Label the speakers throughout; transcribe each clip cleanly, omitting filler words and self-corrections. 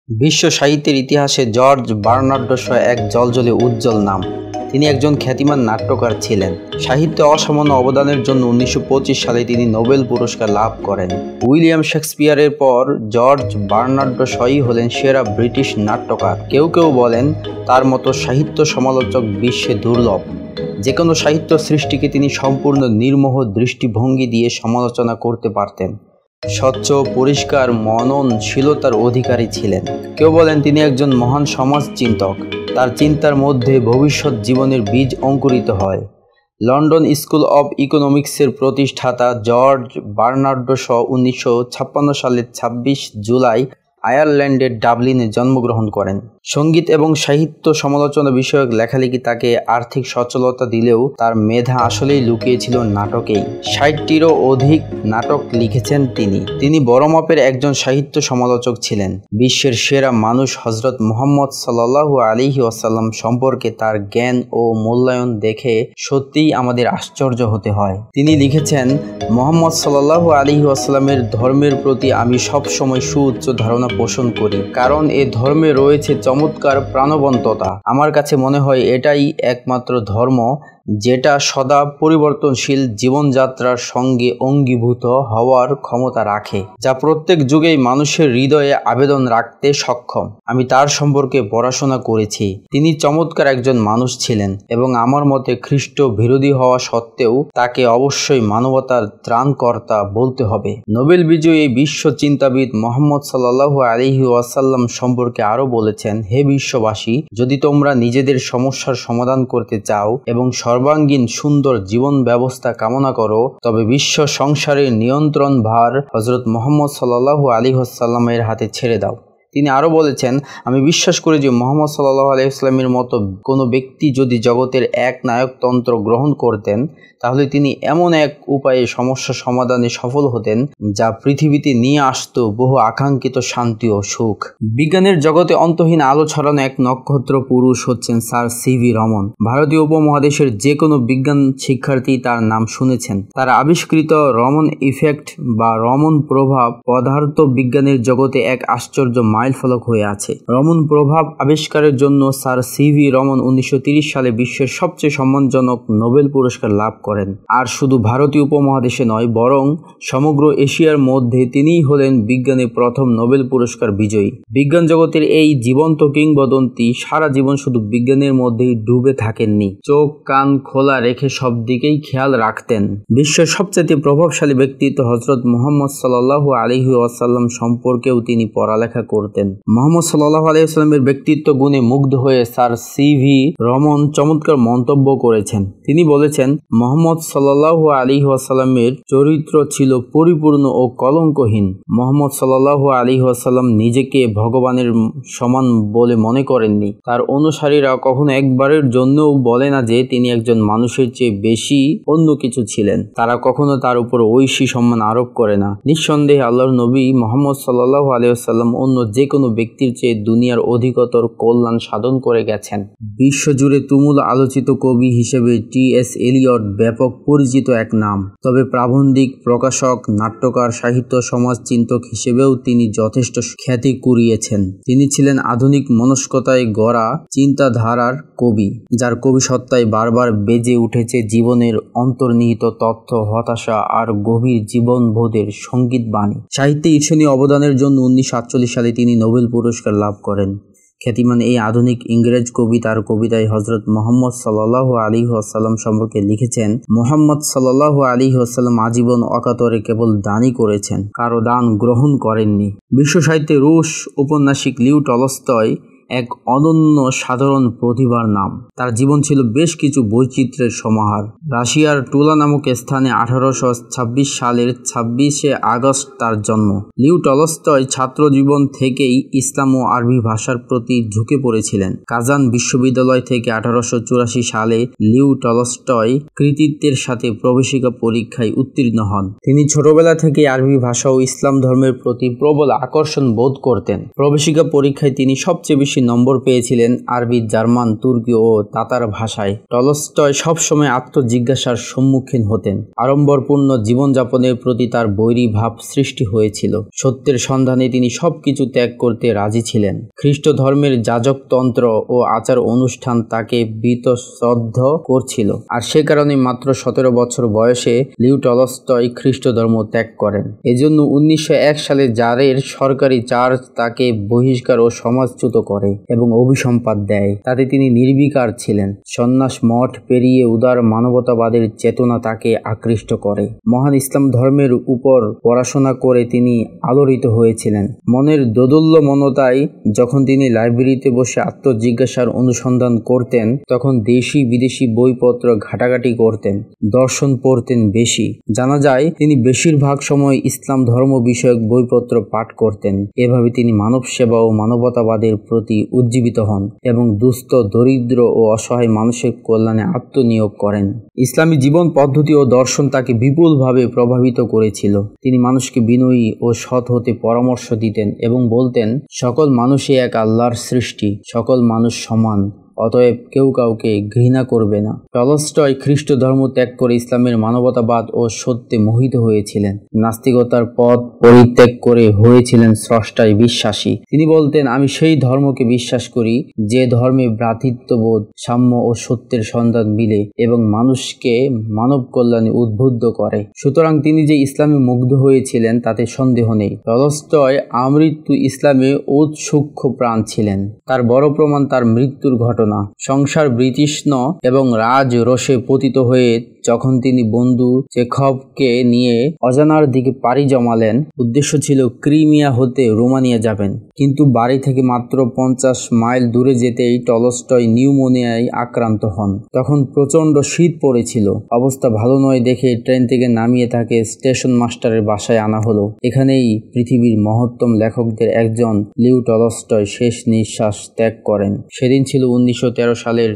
Speaker 1: বিশ্ব সাহিত্যের ইতিহাসে জর্জ বার্নার্ডো শ এক জ্বলজ্বলে উজ্জ্বল নাম। তিনি একজন খ্যাতিমান নাট্যকার ছিলেন। সাহিত্যে অসামান্য অবদানের জন্য 1925 সালে তিনি নোবেল পুরস্কার লাভ করেন। উইলিয়াম শেক্সপিয়ারের পর জর্জ বার্নার্ডো শই হলেন সেরা ব্রিটিশ নাট্যকার। কেউ কেউ বলেন তার মতো সাহিত্য সমালোচক বিশ্বে দুর্লভ। যে কোনো সাহিত্য সৃষ্টিকে তিনি সম্পূর্ণ নির্মোহ দৃষ্টিভঙ্গি দিয়ে সমালোচনা করতে পারতেন। স্বচ্ছ পরিষ্কার মননশীলতার অধিকারী ছিলেন। কেউ বলেন তিনি একজন মহান সমাজ চিন্তক। তার চিন্তার মধ্যে ভবিষ্যৎ জীবনের বীজ অঙ্কুরিত হয়। লন্ডন স্কুল অব ইকোনমিক্সের প্রতিষ্ঠাতা জর্জ বার্নার্ডো শ 1956 সালের 26 জুলাই আয়ারল্যান্ডের ডাবলিনে জন্মগ্রহণ করেন। সঙ্গীত এবং সাহিত্য সমালোচনা বিষয়ক লেখালেখি তাকে আর্থিক সচ্ছলতা দিলেও তার মেধা আসলেই লুকিয়েছিল নাটকেই। 60টিরও অধিক নাটক লিখেছেন তিনি বড় মাপের একজন সাহিত্য সমালোচক ছিলেন। বিশ্বের সেরা মানুষ হযরত মুহাম্মদ সাল্লাল্লাহু আলাইহি ওয়াসাল্লাম সম্পর্কে তার জ্ঞান ও মূল্যায়ন দেখে সত্যিই আমাদের আশ্চর্য হতে হয়। তিনি লিখেছেন, মুহাম্মদ সাল্লাল্লাহু আলাইহি ওয়াসাল্লামের ধর্মের প্রতি আমি সবসময় সুউচ্চ ধারণা পোষণ করি, কারণ এ ধর্মে রয়েছে চমৎকার প্রাণবন্ততা। আমার কাছে মনে হয় এটাই একমাত্র ধর্ম যেটা সদা পরিবর্তনশীল জীবনযাত্রার সঙ্গে অঙ্গীভূত হওয়ার ক্ষমতা রাখে, যা প্রত্যেক যুগেই মানুষের হৃদয়ে আবেদন রাখতে সক্ষম। আমি তার সম্পর্কে পড়াশোনা করেছি। তিনি চমৎকার একজন মানুষ ছিলেন এবং আমার মতে খ্রিস্ট বিরোধী হওয়া সত্ত্বেও তাকে অবশ্যই মানবতার ত্রাণকর্তা বলতে হবে। নোবেল বিজয়ী বিশ্ব চিন্তাবিদ মুহাম্মদ সাল্লাল্লাহু আলাইহি ওয়াসাল্লাম সম্পর্কে আরও বলেছেন, হে বিশ্ববাসী, যদি তোমরা নিজেদের সমস্যার সমাধান করতে চাও এবং সর্বাঙ্গীন সুন্দর জীবন ব্যবস্থা কামনা করো, তবে বিশ্ব সংসারের নিয়ন্ত্রণ ভার হযরত মুহাম্মদ সাল্লাল্লাহু আলাইহি ওয়াসাল্লামের হাতে ছেড়ে দাও। তিনি আরও বলেছেন, আমি বিশ্বাস করি যে মুহাম্মদ সাল্লাল্লাহু আলাইহি ওয়াসাল্লামের মতো কোনো ব্যক্তি যদি জগতের এক নায়কতন্ত্র গ্রহণ করতেন, তাহলে তিনি এমন এক উপায়ে সমস্যা সমাধানে সফল হতেন যা পৃথিবীতে নিয়ে আসত বহু আকাঙ্ক্ষিত শান্তি ও সুখ। বিজ্ঞানের জগতে অন্তহীন আলো ছড়ানো এক নক্ষত্র পুরুষ হচ্ছেন স্যার সিভি রমন। ভারতীয় উপমহাদেশের যে কোনো বিজ্ঞান শিক্ষার্থী তার নাম শুনেছেন। তার আবিষ্কৃত রমন ইফেক্ট বা রমন প্রভাব পদার্থ বিজ্ঞানের জগতে এক আশ্চর্য মাইলফলক হয়ে আছে। রমন প্রভাব আবিষ্কারের জন্য স্যার সিভি রমন 1930 সালে বিশ্বের সবচেয়ে সম্মানজনক নোবেল পুরস্কার লাভ করেন। আর শুধু ভারতীয় উপমহাদেশে নয়, বরং সমগ্র এশিয়ার মধ্যে তিনিই হলেন বিজ্ঞানে প্রথম নোবেল পুরস্কার বিজয়ী। বিজ্ঞান জগতের এই জীবন্ত কিংবদন্তি সারা জীবন শুধু বিজ্ঞানের মধ্যেই ডুবে থাকেননি, চোখ কান খোলা রেখে সব দিকেই খেয়াল রাখতেন। বিশ্বের সবচেয়ে প্রভাবশালী ব্যক্তিত্ব হযরত মুহাম্মদ সাল্লাল্লাহু আলাইহি ওয়াসাল্লাম সম্পর্কেও তিনি পড়ালেখা করতেন। মুহাম্মদ সাল্লাল্লাহু আলাইহি ওয়াসাল্লামের ব্যক্তিত্ব গুণে মুগ্ধ হয়ে স্যার সিভি রমন চমৎকার মন্তব্য করেছেন। তিনি বলেছেন, মুহাম্মদ সাল্লাল্লাহু আলাইহি ওয়াসাল্লামের চরিত্র ছিল পরিপূর্ণ ও কলঙ্কহীন। মুহাম্মদ সাল্লাল্লাহু আলাইহি ওয়াসাল্লাম নিজেকে ভগবানের সমান বলে মনে করেননি। তার অনুসারীরা কখনো একবারের জন্যও বলে না যে তিনি একজন মানুষের চেয়ে বেশি অন্য কিছু ছিলেন। তারা কখনো তার উপর ঐশী সম্মান আরোপ করে না। নিঃসন্দেহে আল্লাহর নবী মুহাম্মদ সাল্লাল্লাহু আলাইহি ওয়াসাল্লাম অন্য যে কোনো ব্যক্তির চেয়ে দুনিয়ার অধিকতর কল্যাণ সাধন করে গেছেন। বিশ্বজুড়ে তুমুল আলোচিত কবি হিসেবে টি.এস. এলিয়ট ব্যাপক পরিচিত এক নাম। তবে প্রাবন্ধিক, প্রকাশক, নাট্যকার, সাহিত্য সমাজ চিন্তক হিসেবেও তিনি যথেষ্ট খ্যাতি কুড়িয়েছেন। তিনি ছিলেন আধুনিক মনস্কতায় গড়া চিন্তাধারার কবি, যার কবিসত্তায় বারবার বেজে উঠেছে জীবনের অন্তর্নিহিত তথ্য, হতাশা আর গভীর জীবনবোধের সঙ্গীত বাণী। সাহিত্যে ঈর্ষণীয় অবদানের জন্য 1948 সালে তিনি নোবেল পুরস্কার লাভ করেন। খ্যাতিমান এই আধুনিক ইংরেজ কবি তার কবিতায় হযরত মুহাম্মদ সাল্লাল্লাহু আলাইহি ওয়াসাল্লাম সম্পর্কে লিখেছেন, মুহাম্মদ সাল্লাল্লাহু আলাইহি ওয়াসাল্লাম আজীবন অকাতরে কেবল দানই করেছেন, কারো দান গ্রহণ করেননি। বিশ্ব সাহিত্যে রুশ ঔপন্যাসিক লিও টলস্টয় এক অনন্য সাধারণ প্রতিভার নাম। তার জীবন ছিল বেশ কিছু বৈচিত্র্যের সমাহার। রাশিয়ার টুলা নামক স্থানে 1826 সালের 26শে আগস্ট তার জন্ম। লিও টলস্টয় ছাত্র জীবন থেকেই ইসলাম ও আরবি ভাষার প্রতি ঝুঁকে পড়েছিলেন। কাজান বিশ্ববিদ্যালয় থেকে 1884 সালে লিও টলস্টয় কৃতিত্বের সাথে প্রবেশিকা পরীক্ষায় উত্তীর্ণ হন। তিনি ছোটবেলা থেকে আরবি ভাষা ও ইসলাম ধর্মের প্রতি প্রবল আকর্ষণ বোধ করতেন। প্রবেশিকা পরীক্ষায় তিনি সবচেয়ে বেশি বেশি নম্বর পেয়েছিলেন আরবি, জার্মান, তুর্কি ও তাতার ভাষায়। টলস্টয় সবসময় আত্মজিজ্ঞাসার সম্মুখীন হতেন। আড়ম্বরপূর্ণ জীবনযাপনের প্রতি তার বৈরী ভাব সৃষ্টি হয়েছিল। সত্যের সন্ধানে তিনি সবকিছু ত্যাগ করতে রাজি ছিলেন। খ্রিস্ট ধর্মের যাজকতন্ত্র ও আচার অনুষ্ঠান তাকে বীতশ্রদ্ধ করছিল, আর সে কারণে মাত্র 17 বছর বয়সে লিও টলস্টয় খ্রিস্ট ধর্ম ত্যাগ করেন। এজন্য 1901 সালে জারের সরকারি চার্জ তাকে বহিষ্কার ও সমাজচ্যুত করে এবং অভিসম্পাত দেয়। তাতে তিনি নির্বিকার ছিলেন। সন্ন্যাস মঠ পেরিয়ে উদার মানবতাবাদের চেতনা তাকে আকৃষ্ট করে। মহান ইসলাম ধর্মের উপর পড়াশোনা করে তিনি আলোড়িত হয়েছিলেন। মনের দোদুল্যমনতায় যখন তিনি লাইব্রেরিতে বসে আত্মজিজ্ঞাসার অনুসন্ধান করতেন, তখন দেশি বিদেশি বইপত্র ঘাটাঘাটি করতেন, দর্শন পড়তেন বেশি। জানা যায় তিনি বেশিরভাগ সময় ইসলাম ধর্ম বিষয়ক বইপত্র পাঠ করতেন। এভাবে তিনি মানব সেবা ও মানবতাবাদের প্রতি উজ্জীবিত হন এবং দুস্থ, দরিদ্র ও অসহায় মানুষের কল্যাণে আত্মনিয়োগ করেন। ইসলামী জীবন পদ্ধতি ও দর্শন তাকে বিপুলভাবে প্রভাবিত করেছিল। তিনি মানুষকে বিনয়ী ও সৎ হতে পরামর্শ দিতেন এবং বলতেন, সকল মানুষই এক আল্লাহর সৃষ্টি, সকল মানুষ সমান, অতএব কেউ কাউকে ঘৃণা করবে না। টলস্টয় খ্রিস্ট ধর্ম ত্যাগ করে ইসলামের মানবতাবাদ ও সত্যে মোহিত হয়েছিলেন। নাস্তিকতার পথ পরিত্যাগ করে হয়েছিলেন স্রষ্টায় বিশ্বাসী। তিনি বলতেন, আমি সেই ধর্মকে বিশ্বাস করি যে ধর্মে ভ্রাতৃত্ববোধ, সাম্য ও সত্যের সন্ধান মিলে এবং মানুষকে মানব কল্যাণে উদ্বুদ্ধ করে। সুতরাং তিনি যে ইসলামে মুগ্ধ হয়েছিলেন তাতে সন্দেহ নেই। টলস্টয় আমৃত্যু ইসলামে উৎসুক প্রাণ ছিলেন। তার বড় প্রমাণ তার মৃত্যুর ঘটনা। সংসার বিতৃষ্ণ এবং রাজ রোষে পতিত হয়ে যখন তিনি বন্ধু চেখভকে নিয়ে অজানার দিকে পাড়ি জমালেন, উদ্দেশ্য ছিল ক্রিমিয়া হতে রোমানিয়া যাবেন, কিন্তু বাড়ি থেকে মাত্র 50 মাইল দূরে যেতেই টলস্টয় নিউমোনিয়ায় আক্রান্ত হন। তখন প্রচণ্ড শীত পড়েছিল। অবস্থা ভালো নয় দেখে ট্রেন থেকে নামিয়ে তাকে স্টেশন মাস্টারের বাসায় আনা হলো। এখানেই পৃথিবীর মহত্তম লেখকদের একজন লিও টলস্টয় শেষ নিঃশ্বাস ত্যাগ করেন। সেদিন ছিল 1913 সালের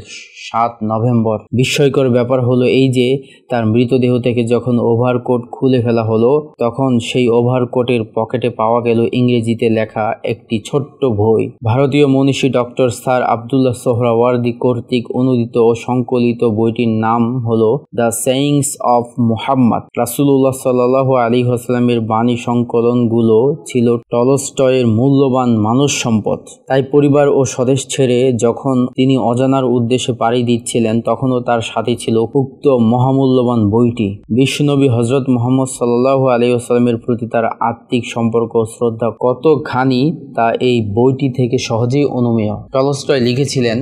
Speaker 1: 7 নভেম্বর। বিস্ময়কর ব্যাপার হলো এই যে তার মৃতদেহ থেকে যখন ওভারকোট খুলে ফেলা হলো, তখন সেই ওভারকোটের পকেটে পাওয়া গেল ইংরেজিতে লেখা একটি ছোট্ট বই। ভারতীয় মনীষী ডক্টর স্যার আবদুল্লাহ সোহরাওয়ার্দী কর্তৃক অনুদিত ও সংকলিত বইটির নাম হলো দ্য সেইংস অফ মুহাম্মদ। রাসূলুল্লাহ সাল্লাল্লাহু আলাইহি ওয়াসাল্লামের বাণী সংকলনগুলো ছিল টলস্টয়ের মূল্যবান মানব সম্পদ। তাই পরিবার ও স্বদেশ ছেড়ে যখন তিনি অজানার উদ্দেশ্যে পাড়ি দিচ্ছিলেন, তখনও তার সাথে ছিল উক্ত মহামূল্যবান বইটি। বিশ্বনবী হযরত মুহাম্মদ সাল্লাল্লাহু আলাইহি ওয়াসাল্লামের প্রতি তার আত্মিক সম্পর্ক ও শ্রদ্ধা কতখানি তা এই বইটি থেকে সহজেই অনুমেয়। টলস্টয় লিখেছিলেন,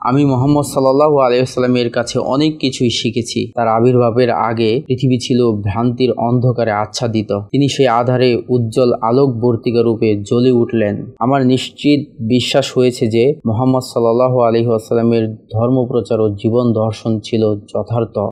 Speaker 1: আমি মুহাম্মদ সাল্লাল্লাহু আলাইহি ওয়াসাল্লামের কাছে অনেক কিছুই শিখেছি। তার আবির্ভাবের আগে পৃথিবী ছিল ভ্রান্তির অন্ধকারে আচ্ছাদিত। তিনি সেই আধারে উজ্জ্বল আলোকবর্তিকা রূপে জ্বলে উঠলেন। আমার নিশ্চিত বিশ্বাস হয়েছে যে মুহাম্মদ সাল্লাল্লাহু আলাইহি ওয়াসাল্লামের ধর্মপ্রচার ও জীবন দর্শন ছিল যথার্থ।